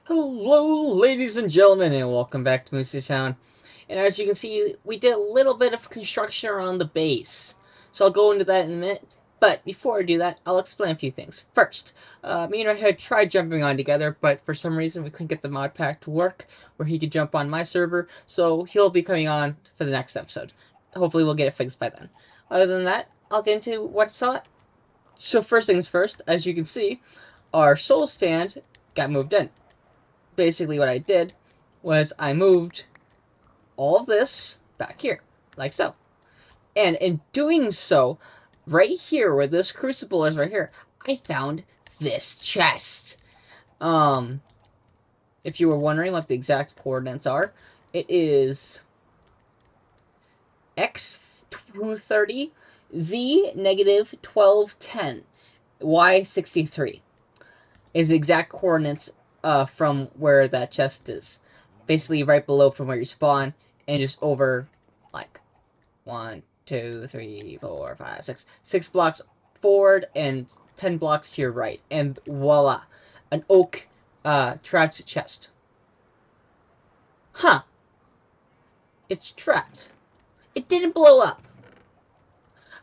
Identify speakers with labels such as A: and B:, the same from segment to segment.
A: Hello, ladies and gentlemen, and welcome back to Mooseytown. And as you can see, we did a little bit of construction around the base. So I'll go into that in a minute. But before I do that, I'll explain a few things. First, me and I had tried jumping on together, but for some reason we couldn't get the mod pack to work where he could jump on my server. So he'll be coming on for the next episode. Hopefully we'll get it fixed by then. Other than that, I'll get into what's up. So first things first, as you can see, our soul stand got moved in. Basically what I did was I moved all of this back here, like so. And in doing so, right here where this crucible is right here, I found this chest. If you were wondering what the exact coordinates are, it is X230, Z negative 1210, Y 63 is the exact coordinates from where that chest is. Basically right below from where you spawn, and just over, like, 1, 2, 3, 4, 5, 6. 6 blocks forward and 10 blocks to your right. And voila. An oak trapped chest. Huh. It's trapped. It didn't blow up.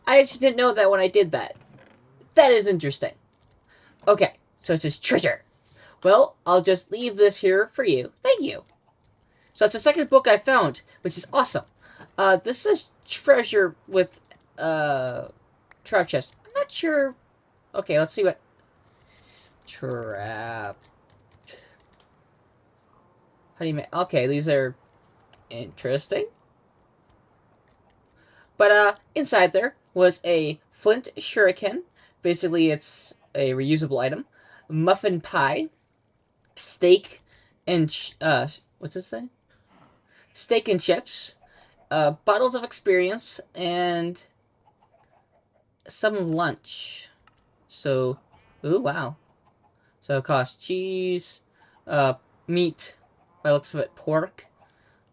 A: I actually didn't know that when I did that. That is interesting. Okay, so it says treasure. Well, I'll just leave this here for you. Thank you. So that's the second book I found, which is awesome. This is treasure with trap chest. I'm not sure. Okay, let's see what trap. How do you make? Okay, these are interesting. But inside there was a flint shuriken. Basically, it's a reusable item. Muffin pie. Steak and what's this say? Steak and chips, bottles of experience, and some lunch. So, ooh, wow. So it costs cheese, meat, by the looks of it, pork,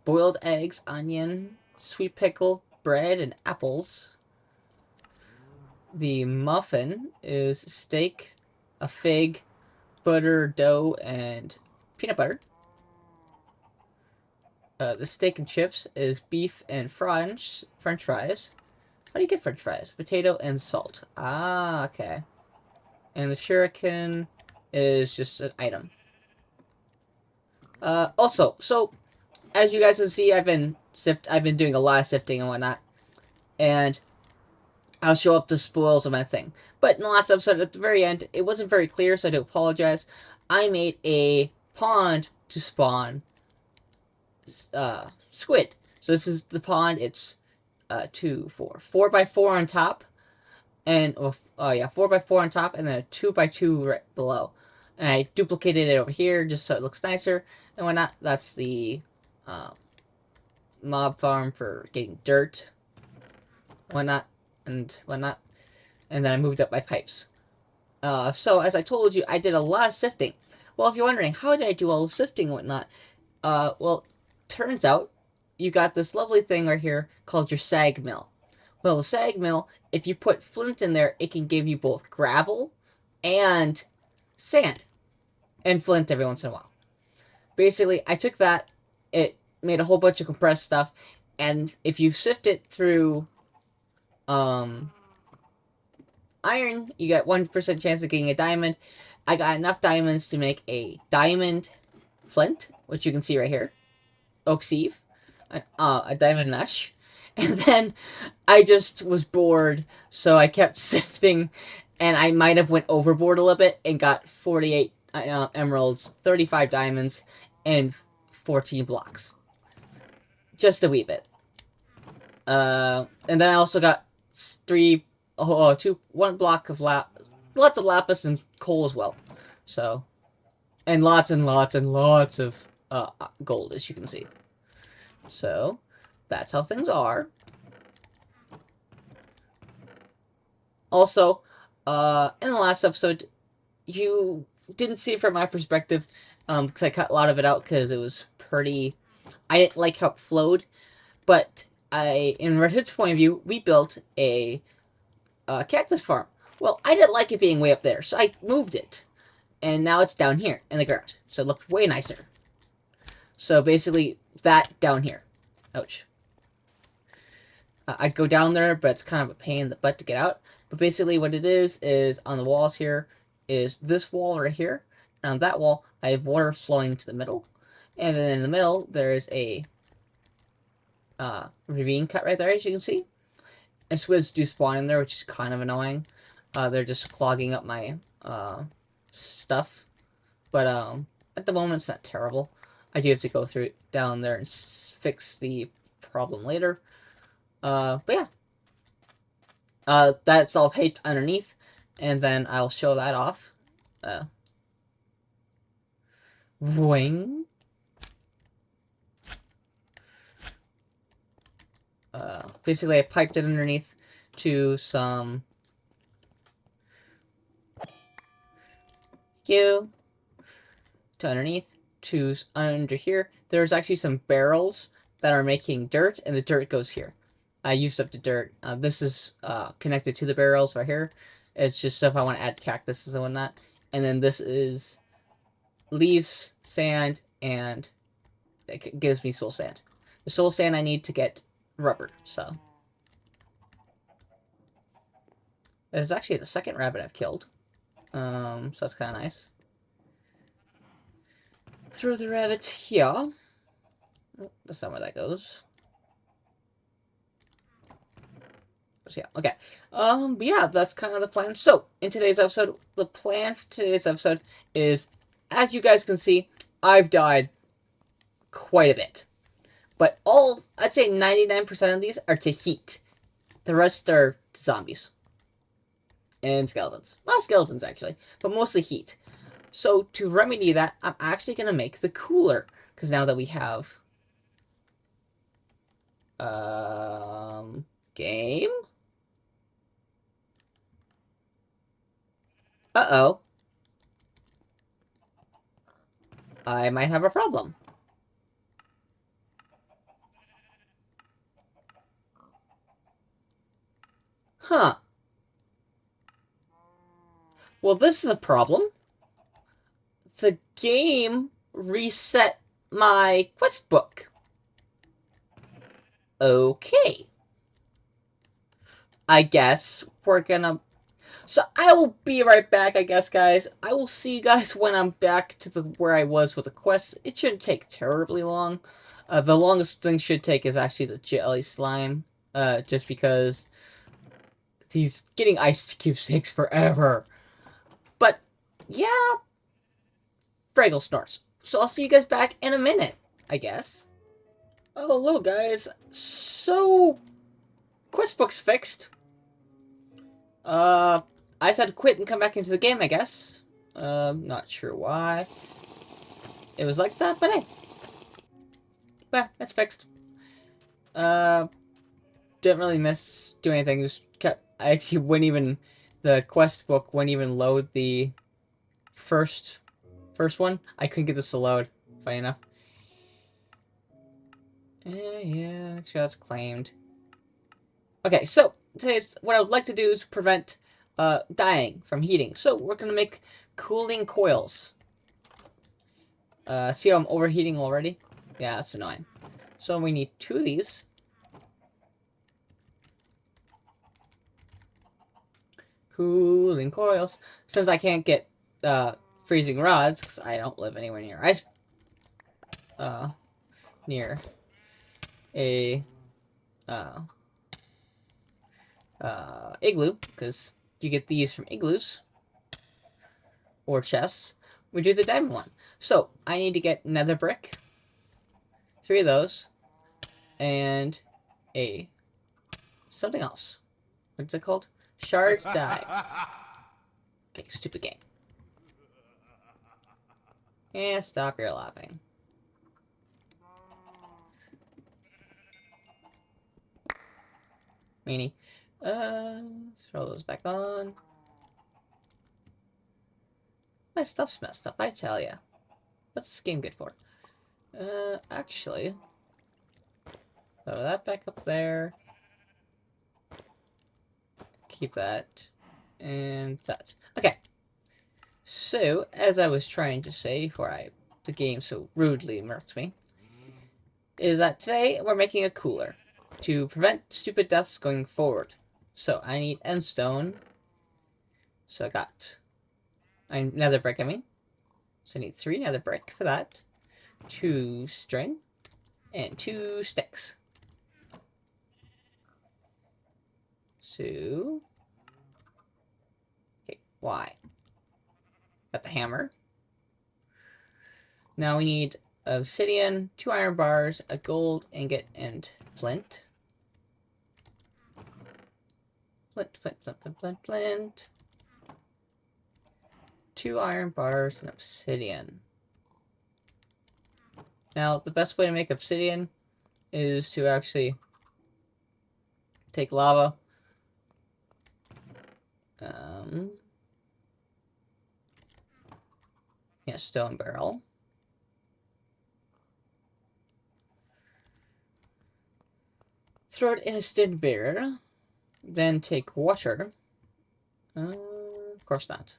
A: boiled eggs, onion, sweet pickle, bread, and apples. The muffin is steak, a fig, butter, dough, and peanut butter. The steak and chips is beef and french fries. How do you get french fries? Potato and salt. Ah, okay. And the shuriken is just an item. Also, so as you guys can see, I've been doing a lot of sifting and whatnot, and I'll show off the spoils of my thing. But in the last episode, at the very end, it wasn't very clear, so I do apologize. I made a pond to spawn squid. So this is the pond. It's 2, 4, 4 by 4 on top, and 4 by 4 on top, and then a 2 by 2 right below. And I duplicated it over here just so it looks nicer and whatnot. That's the mob farm for getting dirt, whatnot. And whatnot, and then I moved up my pipes. So as I told you, I did a lot of sifting. Well, if you're wondering how did I do all the sifting and whatnot, well, turns out you got this lovely thing right here called your sag mill. Well, the sag mill, if you put flint in there, it can give you both gravel and sand, and flint every once in a while. Basically, I took that, it made a whole bunch of compressed stuff, and if you sift it through iron, you got 1% chance of getting a diamond. I got enough diamonds to make a diamond flint, which you can see right here. Oak sieve. A diamond mesh. And then I just was bored, so I kept sifting, and I might have went overboard a little bit and got 48 emeralds, 35 diamonds, and 14 blocks. Just a wee bit. And then I also got 1 block of lots of lapis and coal as well. So, and lots of gold, as you can see. So, that's how things are. Also, in the last episode, you didn't see it from my perspective, because I cut a lot of it out because it was pretty. I didn't like how it flowed, but in Red Hood's point of view, we built a cactus farm. Well, I didn't like it being way up there, so I moved it. and now it's down here in the ground. So it looks way nicer. So basically, that down here. Ouch. I'd go down there, but it's kind of a pain in the butt to get out. But basically what it is on the walls here is this wall right here. And on that wall, I have water flowing to the middle. And then in the middle, there's a ravine cut right there, as you can see. And squids do spawn in there, which is kind of annoying. They're just clogging up my stuff. But at the moment, it's not terrible. I do have to go through it down there and fix the problem later. But yeah. That's all taped underneath. And then I'll show that off. Wing. Basically, I piped it underneath to some... to underneath to under here. There's actually some barrels that are making dirt, and the dirt goes here. I used up the dirt. This is connected to the barrels right here. It's just if I want to add cactuses and whatnot. And then this is leaves, sand, and it gives me soul sand. The soul sand I need to get rubber, so. There's actually the second rabbit I've killed. So that's kind of nice. Throw the rabbit here. Oh, that's not where that goes. So yeah, okay. But yeah, that's kind of the plan. So, in today's episode, the plan for today's episode is, as you guys can see, I've died quite a bit. But I'd say 99% of these are to heat. The rest are to zombies. And skeletons. Well, skeletons, actually. But mostly heat. So, to remedy that, I'm actually going to make the cooler. Because now that we have... game? Uh-oh. I might have a problem. Huh. Well, this is a problem. The game reset my quest book. Okay. I guess we're gonna... So I will be right back, I guess, guys. I will see you guys when I'm back to where I was with the quest. It shouldn't take terribly long. The longest thing should take is actually the jelly slime. Just because these getting ice cubes takes forever. But, yeah. Fraggle snorts. So I'll see you guys back in a minute, I guess. Oh, hello, guys. So, quest book's fixed. I just had to quit and come back into the game, I guess. Not sure why it was like that, but hey. Well, it's fixed. Didn't really miss doing anything, just kept... I actually wouldn't even... The quest book wouldn't even load the first one. I couldn't get this to load, funny enough. Yeah, actually that's claimed. Okay, so today's what I would like to do is prevent dying from heating. So we're gonna make cooling coils. See how I'm overheating already? Yeah, that's annoying. So we need 2 of these. Cooling coils. Since I can't get freezing rods, because I don't live anywhere near ice. Near a igloo, because you get these from igloos or chests. We do the diamond one. So I need to get nether brick, 3 of those, and something else. What's it called? Shard dye. Okay, stupid game. Yeah, stop your laughing. Meanie. Throw those back on. My stuff's messed up, I tell ya. What's this game good for? Actually... Throw that back up there. Keep that. And that. Okay. So, as I was trying to say before the game so rudely murked me, is that today we're making a cooler to prevent stupid deaths going forward. So I need endstone. So I got nether brick, I mean. So I need 3 nether brick for that. 2 string. And 2 sticks. So... okay, why? Got the hammer. Now we need obsidian, 2 iron bars, a gold ingot, and flint. Flint. 2 iron bars and obsidian. Now, the best way to make obsidian is to actually take lava. Yeah, stone barrel. Throw it in a stone barrel. Then take water. Of course not.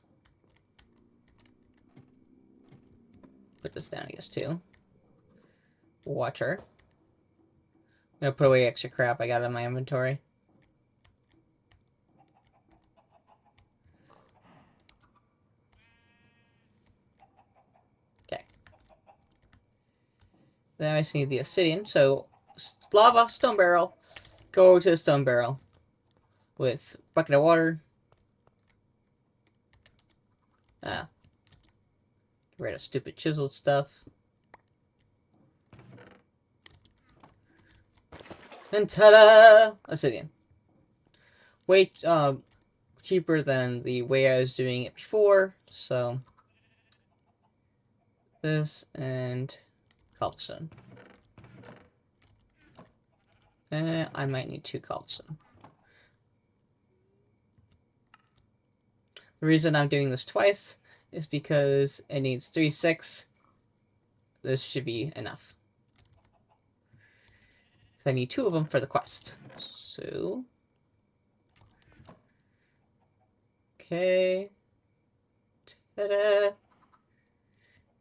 A: Put this down, I guess, too. Water. I'm gonna put away extra crap I got in my inventory. Okay. Then I just need the obsidian. So, lava, stone barrel. Go to the stone barrel with a bucket of water. Get rid of stupid chiseled stuff. And ta-da! Obsidian. Way cheaper than the way I was doing it before. So this and cobblestone. And I might need 2 cobblestone. The reason I'm doing this twice is because it needs 3, 6. This should be enough. I need 2 of them for the quest. So... okay. Ta-da!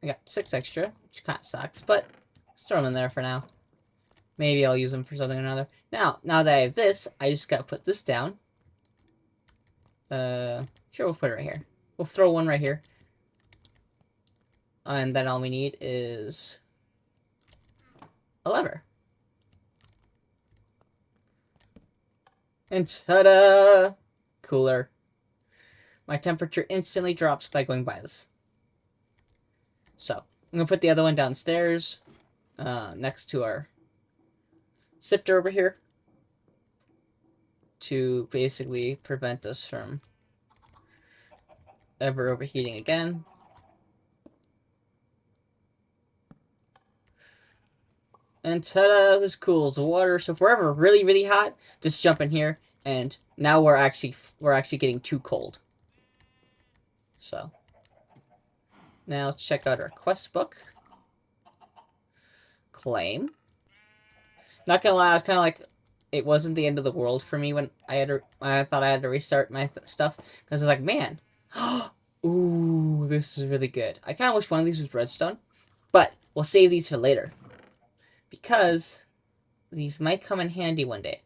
A: I got 6 extra, which kind of sucks, but let's throw them in there for now. Maybe I'll use them for something or another. Now that I have this, I just gotta put this down. Sure, we'll put it right here. We'll throw one right here. And then all we need is a lever. And ta-da! Cooler. My temperature instantly drops by going by this. So, I'm going to put the other one downstairs, next to our sifter over here, to basically prevent us from ever overheating again. And ta-da, this cools the water. So if we're ever really, really hot, just jump in here, and now we're actually getting too cold. So, now let's check out our quest book. Claim. Not gonna lie, I was kind of like, it wasn't the end of the world for me when I thought I had to restart my stuff, because I was like, man, ooh, this is really good. I kind of wish one of these was redstone, but we'll save these for later, because these might come in handy one day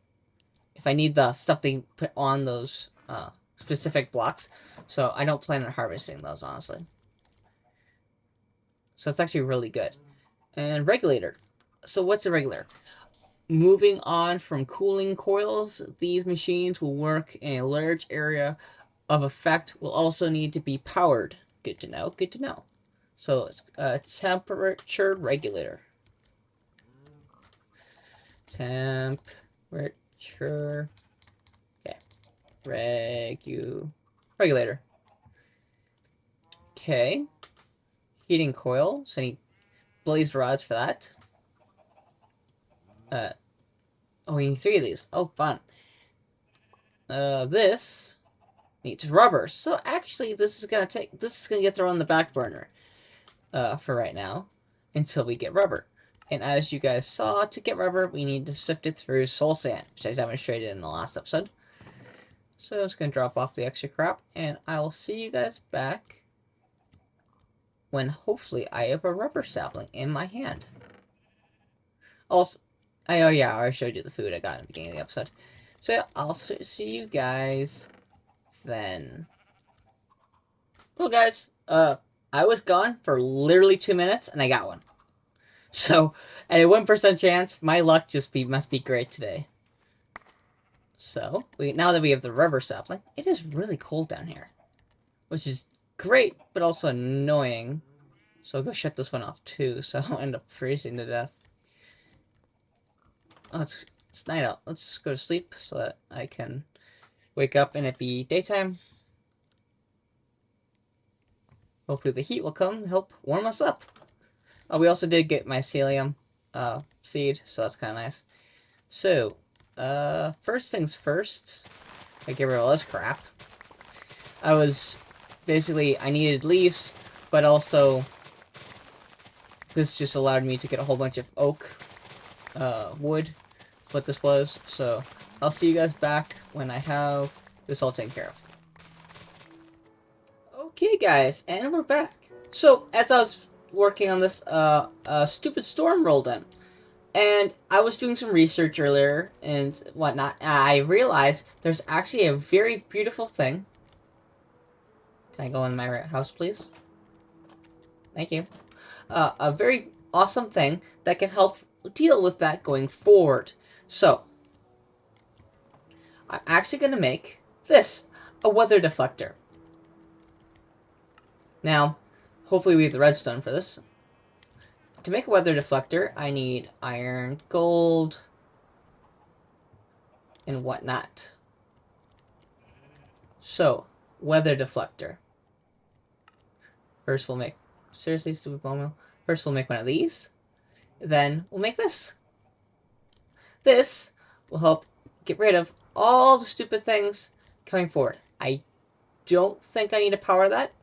A: if I need the stuff they put on those specific blocks. So I don't plan on harvesting those, honestly. So it's actually really good. And regulator. So what's a regulator? Moving on from cooling coils, these machines will work in a large area of effect, will also need to be powered. Good to know, good to know. So it's a temperature regulator. Temperature. Okay. Regulator. Okay. Heating coil. So I need blazed rods for that. Oh, we need 3 of these. Oh, fun. This needs rubber. So actually, this is gonna get thrown on the back burner, for right now, until we get rubber. And as you guys saw, to get rubber, we need to sift it through soul sand, which I demonstrated in the last episode. So I'm just gonna drop off the extra crap, and I will see you guys back when hopefully I have a rubber sapling in my hand. Also, oh yeah, I already showed you the food I got in the beginning of the episode. So yeah, I'll see you guys then. Well, guys, I was gone for literally 2 minutes and I got one. So, at a 1% chance, my luck must be great today. So, now that we have the rubber sapling, it is really cold down here. Which is great, but also annoying. So I'll go shut this one off too, so I'll end up freezing to death. Oh, it's night out. Let's just go to sleep so that I can wake up and it be daytime. Hopefully the heat will come and help warm us up. Oh, we also did get mycelium seed, so that's kind of nice. So, first things first, I get rid of all this crap. I needed leaves, but also this just allowed me to get a whole bunch of oak wood, what this was. So I'll see you guys back when I have this all taken care of. Okay, guys, and we're back. So as I was working on this, a stupid storm rolled in, and I was doing some research earlier and whatnot, and I realized there's actually a very beautiful thing. Can I go in my house, please? Thank you. A very awesome thing that can help deal with that going forward. So, I'm actually going to make this a weather deflector. Now, hopefully we have the redstone for this. To make a weather deflector, I need iron, gold, and whatnot. So, weather deflector. First we'll make... Seriously, stupid bone meal? First we'll make one of these. Then we'll make this. This will help get rid of all the stupid things coming forward. I don't think I need to power that.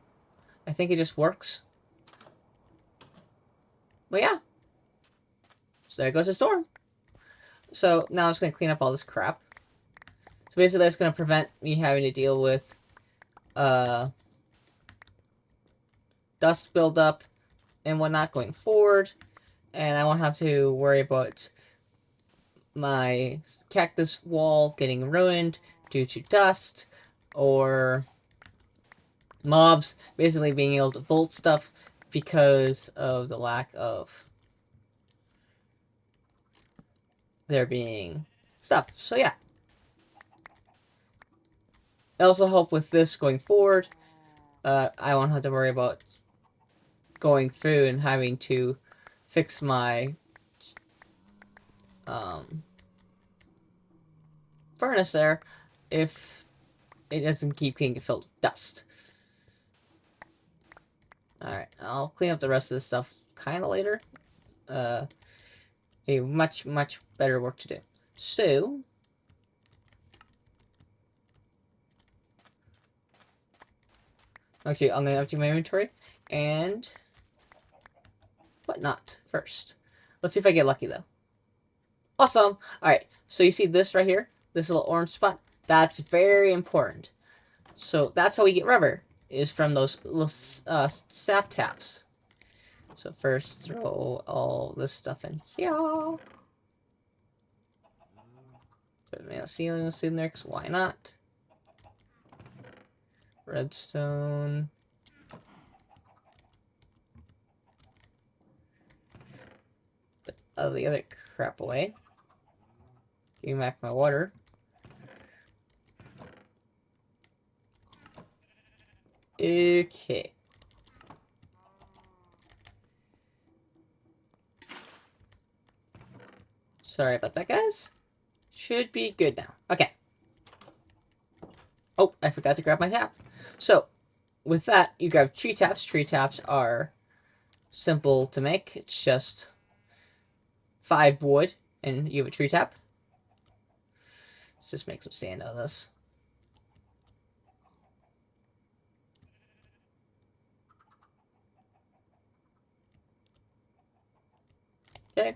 A: I think it just works. But yeah. So there goes the storm. So now I'm just going to clean up all this crap. So basically that's going to prevent me having to deal with dust buildup and whatnot going forward. And I won't have to worry about my cactus wall getting ruined due to dust or mobs basically being able to volt stuff because of the lack of there being stuff. So yeah. It also help with this going forward. I won't have to worry about going through and having to fix my furnace there if it doesn't keep getting filled with dust. Alright, I'll clean up the rest of this stuff kind of later. A much better work to do. So, actually, I'm going to empty my inventory and whatnot first. Let's see if I get lucky, though. Awesome! Alright, so you see this right here? This little orange spot? That's very important. So that's how we get rubber, is from those little sap taps. So first, throw all this stuff in here. Put a ceiling in there, because why not? Redstone. Put all the other crap away. Give me back my water. Okay. Sorry about that, guys. Should be good now. Okay. Oh, I forgot to grab my tap. So, with that, you grab tree taps. Tree taps are simple to make. It's just 5 wood, and you have a tree tap. Let's just make some sand out of this. Okay.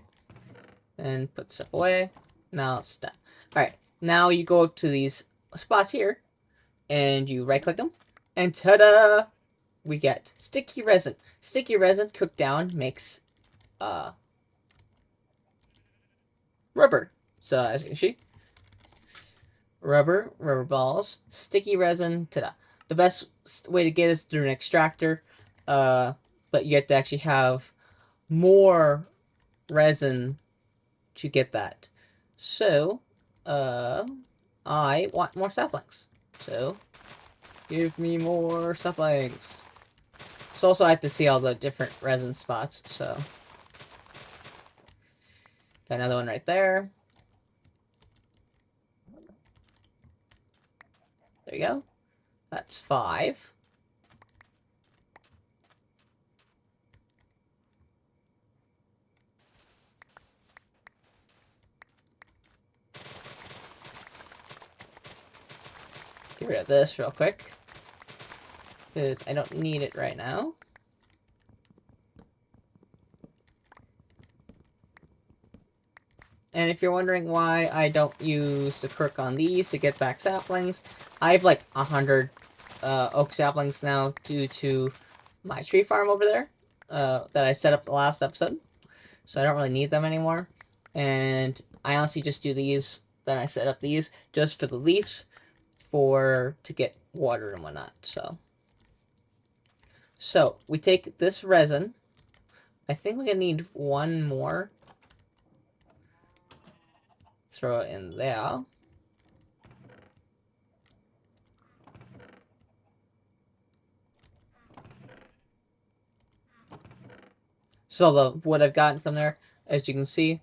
A: And put stuff away. Now it's done. Alright, now you go up to these spots here, and you right-click them, and ta-da! we get sticky resin. Sticky resin cooked down makes rubber. So as you can see, rubber balls, sticky resin, ta-da. The best way to get it is through an extractor, but you have to actually have more resin to get that. So, I want more saplings. So, give me more saplings. So also I have to see all the different resin spots, so. Got another one right there. There you go. That's 5. Get rid of this real quick, because I don't need it right now. And if you're wondering why I don't use the perk on these to get back saplings, I have like 100 oak saplings now due to my tree farm over there that I set up the last episode. So I don't really need them anymore. And I honestly just do these, then I set up these just for the leaves to get water and whatnot. So we take this resin. I think we're gonna need one more. Throw it in there. So the wood I've gotten from there, as you can see,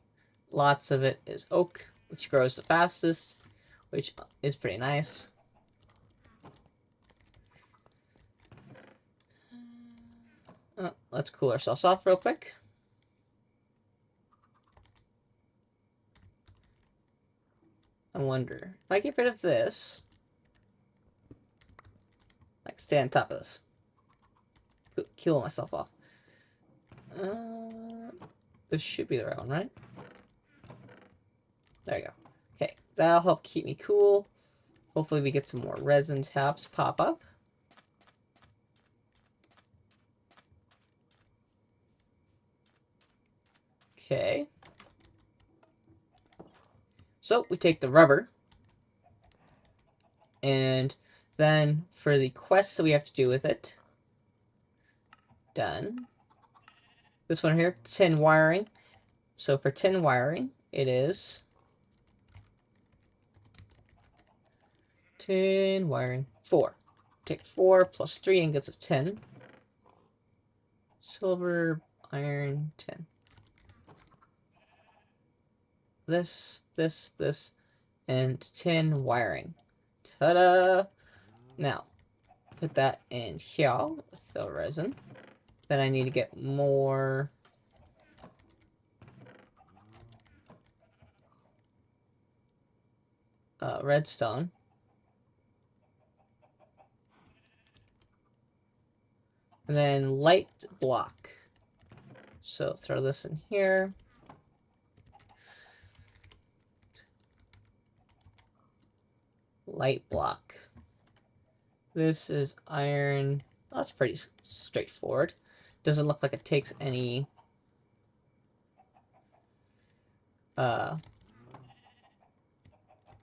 A: lots of it is oak, which grows the fastest, which is pretty nice. Let's cool ourselves off real quick. I wonder, if I get rid of this, like stay on top of this. Kill myself off. This should be the right one, right? There you go. Okay, that'll help keep me cool. Hopefully we get some more resin tabs pop up. Okay. So we take the rubber. And then for the quests that we have to do with it. Done. This one here, tin wiring. So for tin wiring, it is tin wiring 4. Take 4 plus 3 ingots of tin. Silver, iron, tin. This, and tin wiring. Ta-da! Now, put that in here with the resin. Then I need to get more redstone. And then light block. So throw this in here. Light block. This is iron. Oh, that's pretty straightforward. Doesn't look like it takes any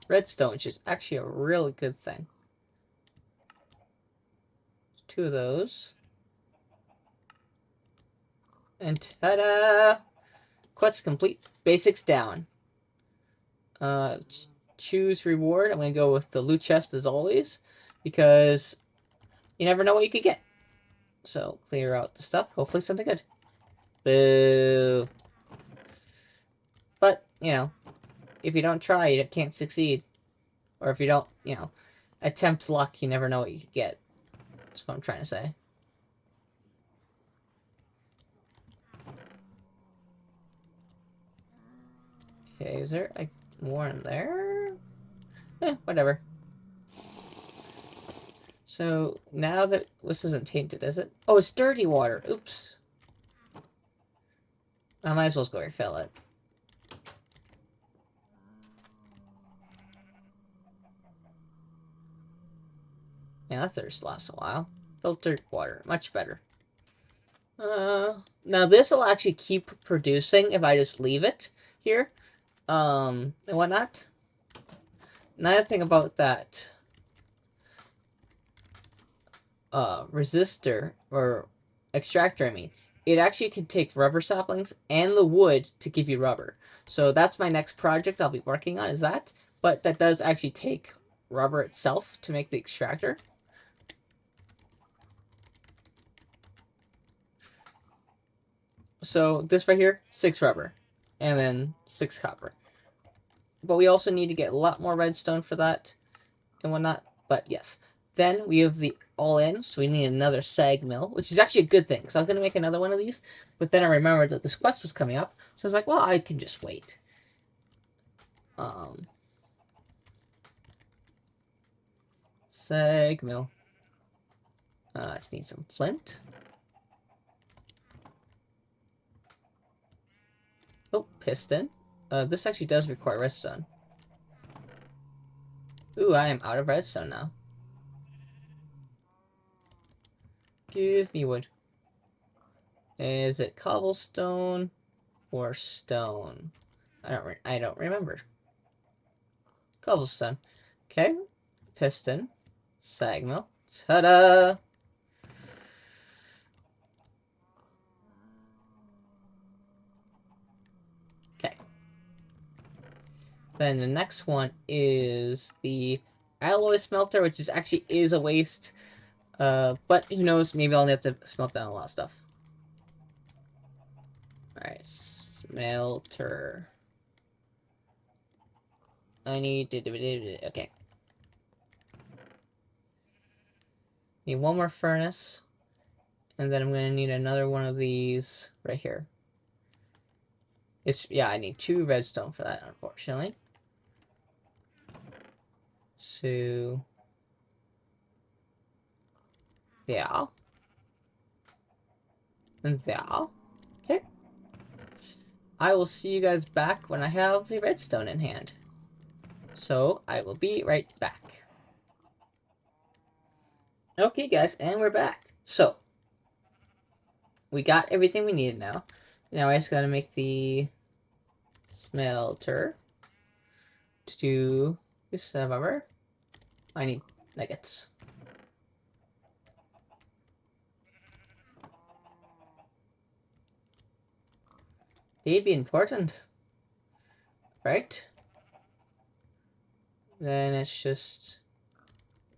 A: redstone, which is actually a really good thing. 2 of those. And ta-da! Quest complete. Basics down. Choose reward. I'm going to go with the loot chest as always, because you never know what you could get. So, clear out the stuff. Hopefully something good. Boo. But, you know, if you don't try, you can't succeed. Or if you don't, you know, attempt luck, you never know what you could get. That's what I'm trying to say. Okay, is there like more in there? Whatever. So now that this isn't tainted, is it? Oh, it's dirty water. Oops. I might as well go refill it. Yeah, that thirst lasts a while. Filtered water. Much better. Now this will actually keep producing if I just leave it here. And whatnot. Another thing about that resistor, or extractor, I mean, it actually can take rubber saplings and the wood to give you rubber. So that's my next project I'll be working on, is that. But that does actually take rubber itself to make the extractor. So this right here, 6 rubber, and then 6 copper. But we also need to get a lot more redstone for that and whatnot. But yes. Then we have the all-in, so we need another sag mill, which is actually a good thing. So I was going to make another one of these, but then I remembered that this quest was coming up, so I was like, well, I can just wait. Sag mill. I just need some flint. Oh, piston. This actually does require redstone. Ooh, I am out of redstone now. Give me wood. Is it cobblestone or stone? I don't remember. Cobblestone. Okay. Piston. Sag mill. Ta-da! Okay. Then the next one is the alloy smelter, which is actually a waste. But who knows, maybe I'll have to smelt down a lot of stuff. Alright, smelter. I need to... Okay. Need one more furnace. And then I'm going to need another one of these right here. Yeah, I need 2 redstone for that, unfortunately. So... yeah. And there. Okay. I will see you guys back when I have the redstone in hand. So, I will be right back. Okay, guys, and we're back. So, we got everything we needed now. Now I just gotta make the smelter to do this rubber. I need nuggets. They'd be important. Right? Then it's just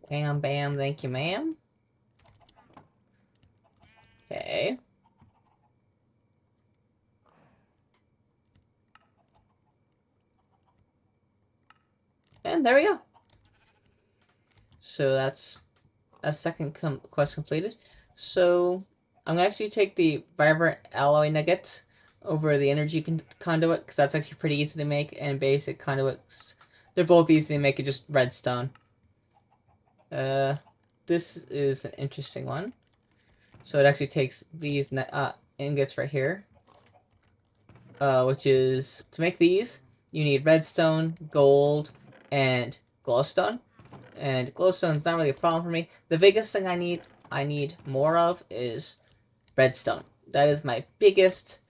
A: bam, bam, thank you, ma'am. Okay. And there we go. So that's a second quest completed. So I'm gonna actually take the vibrant alloy nugget over the energy conduit, because that's actually pretty easy to make, and basic conduits, they're both easy to make. It just redstone. This is an interesting one. So it actually takes these ingots right here, which is, to make these you need redstone, gold, and glowstone. And glowstone's not really a problem for me. The biggest thing I need more of is redstone. That is my biggest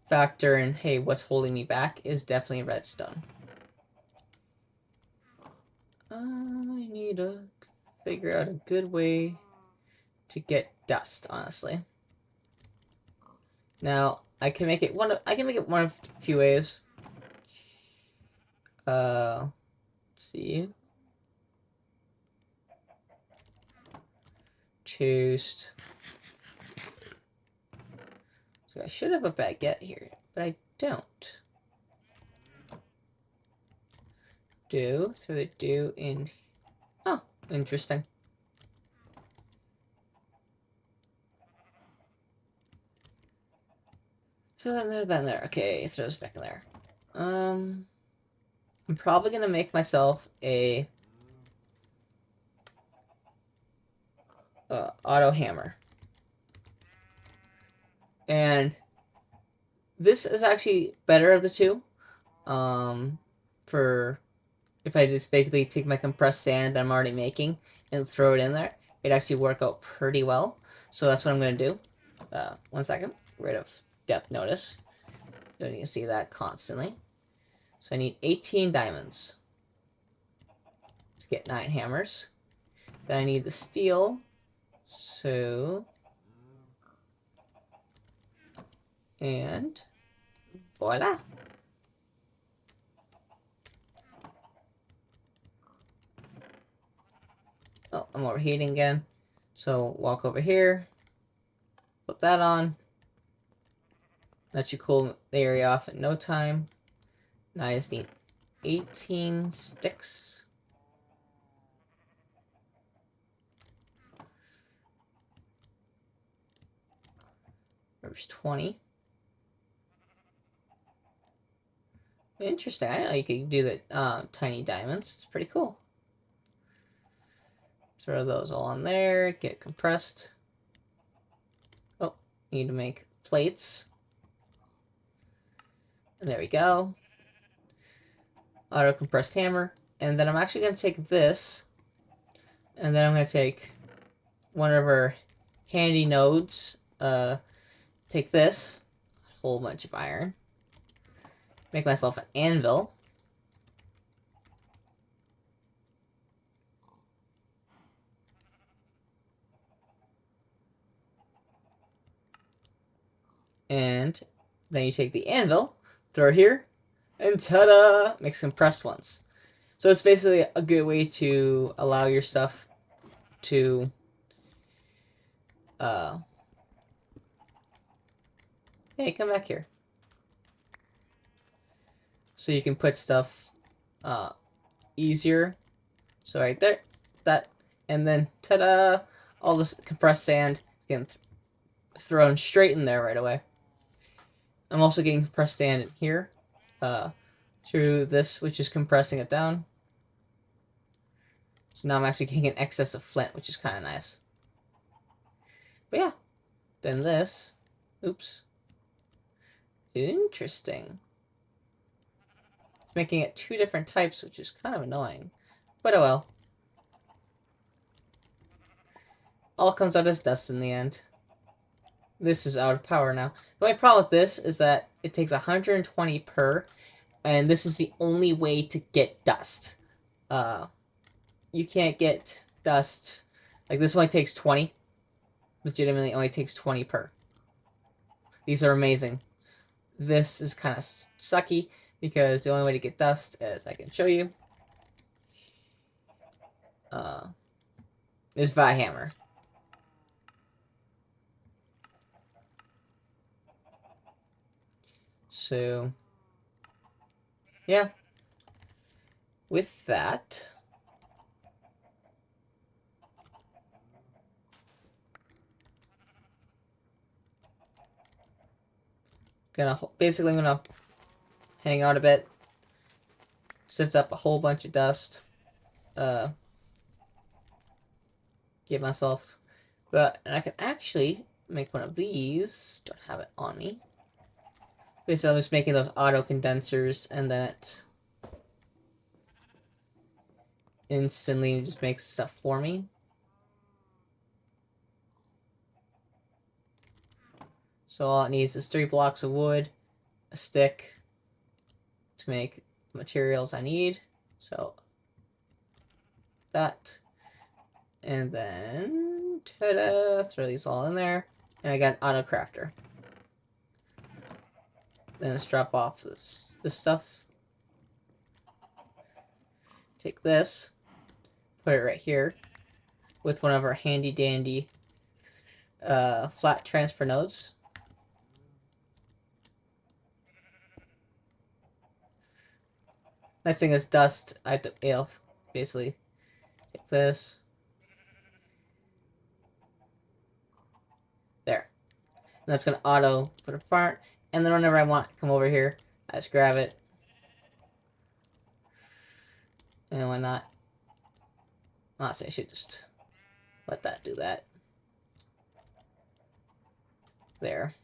A: factor in, hey, what's holding me back is definitely redstone. I need to figure out a good way to get dust, honestly. Now, I can make it one of a few ways. Let's see. Toast. So I should have a baguette here, but I don't. Throw the dew in. Oh, interesting. So then there. Okay, throw this back in there. I'm probably gonna make myself a auto hammer. And this is actually better of the two. For if I just basically take my compressed sand that I'm already making and throw it in there, it'd actually work out pretty well. So that's what I'm going to do. 1 second. Get rid of depth notice. Don't need to see that constantly. So I need 18 diamonds to get 9 hammers. Then I need the steel. So... and... voila! Oh, I'm overheating again. So walk over here. Put that on. That should cool the area off in no time. Now I just need 18 sticks. There's 20. Interesting. I didn't know you could do the tiny diamonds. It's pretty cool. Throw those all on there. Get compressed. Oh, need to make plates. And there we go. Auto compressed hammer. And then I'm actually going to take this. And then I'm going to take one of our handy nodes. Take this. A whole bunch of iron. Make myself an anvil. And then you take the anvil, throw it here, and ta-da! Make some compressed ones. So it's basically a good way to allow your stuff to hey, come back here. So you can put stuff easier. So right there, that, and then ta-da! All this compressed sand getting thrown straight in there right away. I'm also getting compressed sand in here through this, which is compressing it down. So now I'm actually getting an excess of flint, which is kind of nice. But yeah, then this, oops, interesting. It's making it 2 different types, which is kind of annoying, but oh well. All comes out as dust in the end. This is out of power now. The only problem with this is that it takes 120 per, and this is the only way to get dust. You can't get dust. Like, this only takes 20. Legitimately only takes 20 per. These are amazing. This is kind of sucky, because the only way to get dust, as I can show you, is via hammer. So, yeah. With that, basically I'm gonna hang out a bit, sift up a whole bunch of dust, give myself, but I can actually make one of these. Don't have it on me. Basically, I'm just making those auto condensers, and then it instantly just makes stuff for me. So all it needs is 3 blocks of wood, a stick to make the materials I need. So that, and then ta-da! Throw these all in there, and I got an auto crafter. Then let's drop off this stuff. Take this, put it right here with one of our handy dandy flat transfer nodes. Nice thing is dust. I have to basically take this. There. And that's gonna auto put it apart. And then whenever I want to come over here, I just grab it. And why not? Honestly, I should just let that do that. There.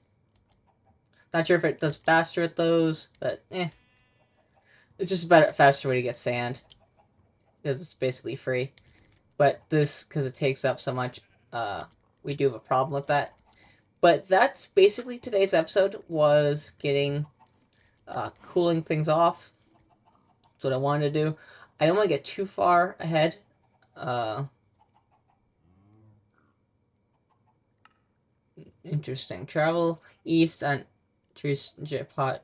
A: Not sure if it does faster at those, but it's just a faster way to get sand, because it's basically free. But this, because it takes up so much, we do have a problem with that. But that's basically today's episode, was getting, cooling things off. That's what I wanted to do. I don't want to get too far ahead. Interesting. Travel east on choose jetpot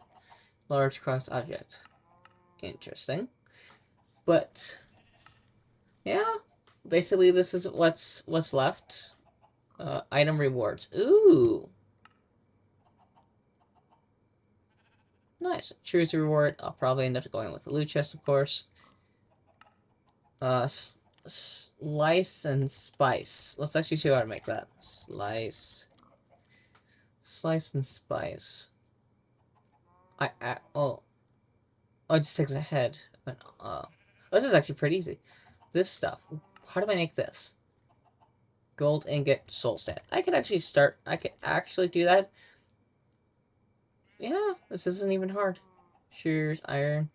A: large cross object. Interesting. But yeah, basically this is what's left. Item rewards. Ooh. Nice. Choose a reward. I'll probably end up going with the loot chest, of course. Slice and spice. Let's actually see how to make that. Slice and spice. Oh, it just takes a head. But, this is actually pretty easy. This stuff. How do I make this? Gold ingot, soul sand. I could actually do that. Yeah, this isn't even hard. Shears, iron.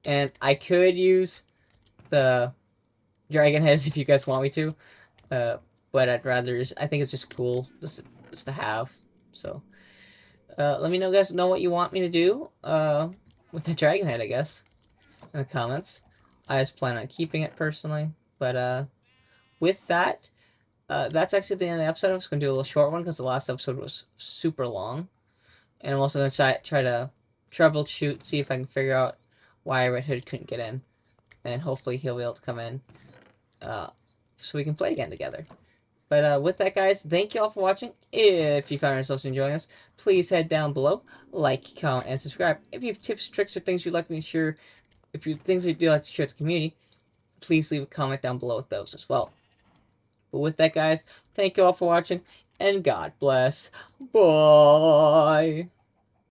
A: And I could use the dragon head if you guys want me to. But I'd rather, I think it's just cool just to have. So, let me know, guys, what you want me to do, with the dragon head, I guess, in the comments. I just plan on keeping it personally. But, with that, that's actually the end of the episode. I'm just going to do a little short one because the last episode was super long. And I'm also going to try to troubleshoot, see if I can figure out why Red Hood couldn't get in. And hopefully he'll be able to come in, so we can play again together. But with that, guys, thank you all for watching. If you found yourselves enjoying us, please head down below, like, comment, and subscribe. If you have tips, tricks, or things you'd like me to share, things you'd like to share with the community, please leave a comment down below with those as well. But with that, guys, thank you all for watching, and God bless. Bye.